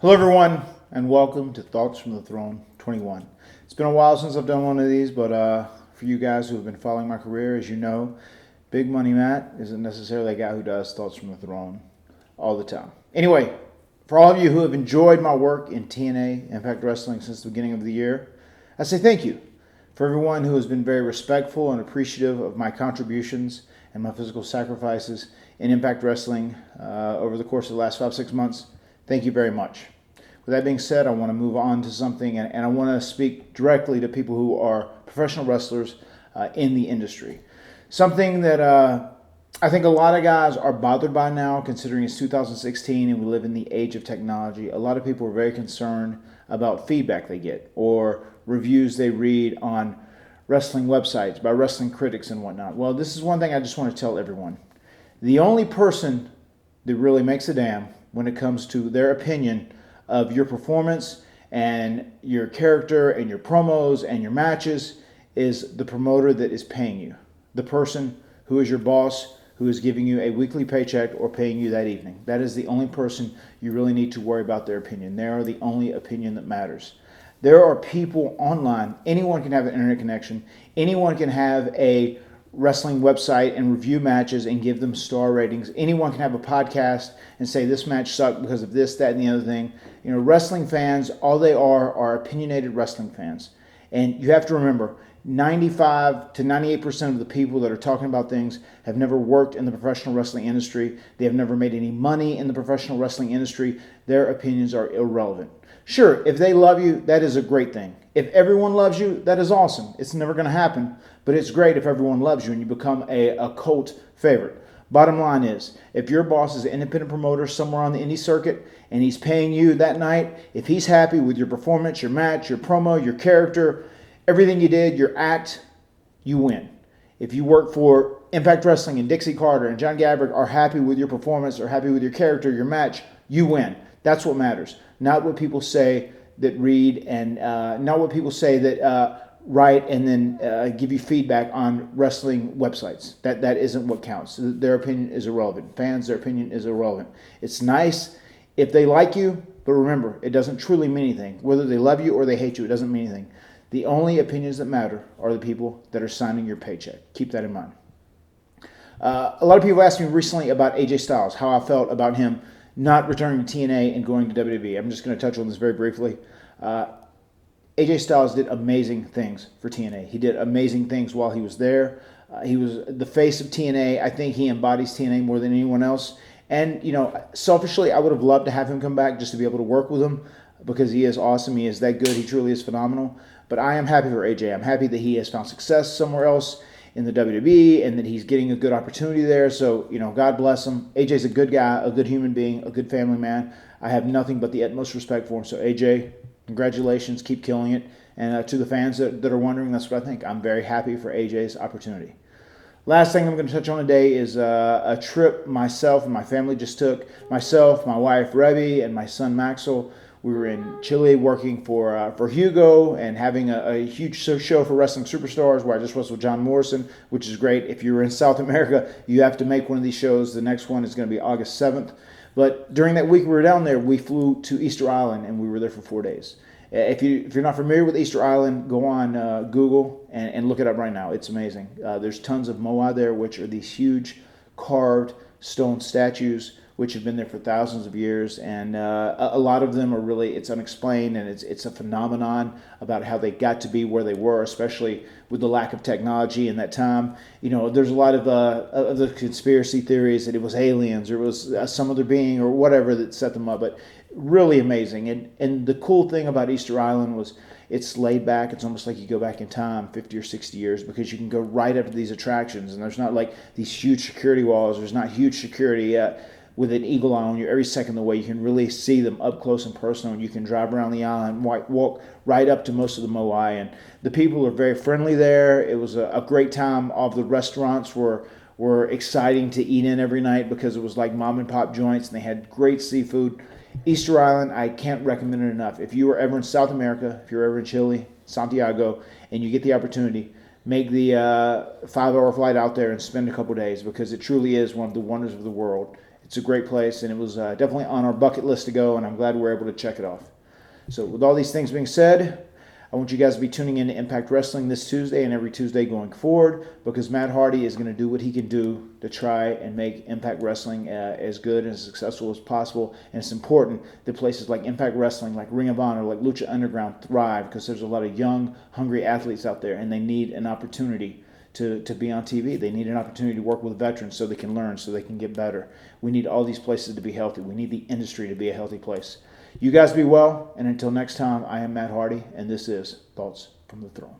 Hello, everyone, and welcome to Thoughts from the Throne 21. It's been a while since I've done one of these, but for you guys who have been following my career, as you know, Big Money Matt isn't necessarily a guy who does Thoughts from the Throne all the time. Anyway, for all of you who have enjoyed my work in TNA Impact Wrestling since the beginning of the year, I say thank you. For everyone who has been very respectful and appreciative of my contributions and my physical sacrifices in Impact Wrestling over the course of the last 5-6 months, thank you very much. With that being said, I want to move on to something, and I want to speak directly to people who are professional wrestlers in the industry. Something that I think a lot of guys are bothered by now, considering it's 2016 and we live in the age of technology. A lot of people are very concerned about feedback they get or reviews they read on wrestling websites by wrestling critics and whatnot. Well, this is one thing I just want to tell everyone. The only person that really makes a damn when it comes to their opinion of your performance and your character and your promos and your matches is the promoter that is paying you. The person who is your boss, who is giving you a weekly paycheck or paying you that evening. That is the only person you really need to worry about their opinion. They are the only opinion that matters. There are people online. Anyone can have an internet connection. Anyone can have a wrestling website and review matches and give them star ratings. Anyone can have a podcast and say this match sucked because of this, that, and the other thing. You know, wrestling fans, all they are opinionated wrestling fans. And you have to remember, 95 to 98% of the people that are talking about things have never worked in the professional wrestling industry. They have never made any money in the professional wrestling industry. Their opinions are irrelevant. Sure, if they love you, that is a great thing. If everyone loves you, that is awesome. It's never going to happen, but it's great if everyone loves you and you become a cult favorite. Bottom line is, if your boss is an independent promoter somewhere on the indie circuit and he's paying you that night, if he's happy with your performance, your match, your promo, your character, everything you did, your act, you win. If you work for Impact Wrestling and Dixie Carter and John Gabrick are happy with your performance or happy with your character, your match, you win. That's what matters. Not what people say that read and not what people say that write and then give you feedback on wrestling websites. That isn't what counts. Their opinion is irrelevant. Fans, their opinion is irrelevant. It's nice if they like you, but remember, it doesn't truly mean anything. Whether they love you or they hate you, it doesn't mean anything. The only opinions that matter are the people that are signing your paycheck. Keep that in mind. A lot of people asked me recently about AJ Styles, how I felt about him not returning to TNA and going to WWE. I'm just going to touch on this very briefly. AJ Styles did amazing things for TNA. He did amazing things while he was there. He was the face of TNA. I think he embodies TNA more than anyone else. And, you know, selfishly, I would have loved to have him come back just to be able to work with him because he is awesome. He is that good. He truly is phenomenal. But I am happy for AJ. I'm happy that he has found success somewhere else in the WWE and that he's getting a good opportunity there. So, you know, God bless him. AJ's a good guy, a good human being, a good family man. I have nothing but the utmost respect for him. So, AJ, congratulations. Keep killing it. And to the fans that are wondering, that's what I think. I'm very happy for AJ's opportunity. Last thing I'm going to touch on today is a trip myself and my family just took. Myself, my wife, Rebby, and my son, Maxwell. We were in Chile working for Hugo and having a huge show for Wrestling Superstars where I just wrestled John Morrison, which is great. If you're in South America, you have to make one of these shows. The next one is going to be August 7th. But during that week we were down there, we flew to Easter Island and we were there for 4 days. If you're not familiar with Easter Island, go on Google and look it up right now. It's amazing. There's tons of moai there, which are these huge carved stone statues which have been there for thousands of years, and a lot of them are really, it's unexplained, and it's a phenomenon about how they got to be where they were, especially with the lack of technology in that time. You know, there's a lot of the conspiracy theories that it was aliens or it was some other being or whatever that set them up, but really amazing. And the cool thing about Easter Island was it's laid back. It's almost like you go back in time 50 or 60 years because you can go right up to these attractions, and there's not like these huge security walls. There's not huge security with an eagle eye on you every second of the way. You can really see them up close and personal, and you can drive around the island, walk right up to most of the moai, and the people are very friendly there. It was a great time. All of the restaurants were exciting to eat in every night because it was like mom and pop joints, and they had great seafood. Easter Island, I can't recommend it enough. If you are ever in South America, if you're ever in Chile, Santiago, and you get the opportunity, make the 5-hour flight out there and spend a couple days because it truly is one of the wonders of the world. It's a great place, and it was definitely on our bucket list to go, and I'm glad we were able to check it off. So with all these things being said, I want you guys to be tuning in to Impact Wrestling this Tuesday and every Tuesday going forward, because Matt Hardy is going to do what he can do to try and make Impact Wrestling as good and as successful as possible. And it's important that places like Impact Wrestling, like Ring of Honor, like Lucha Underground thrive, because there's a lot of young, hungry athletes out there, and they need an opportunity to be on TV. They need an opportunity to work with veterans so they can learn, so they can get better. We need all these places to be healthy. We need the industry to be a healthy place. You guys be well, and until next time, I am Matt Hardy, and this is Thoughts from the Throne.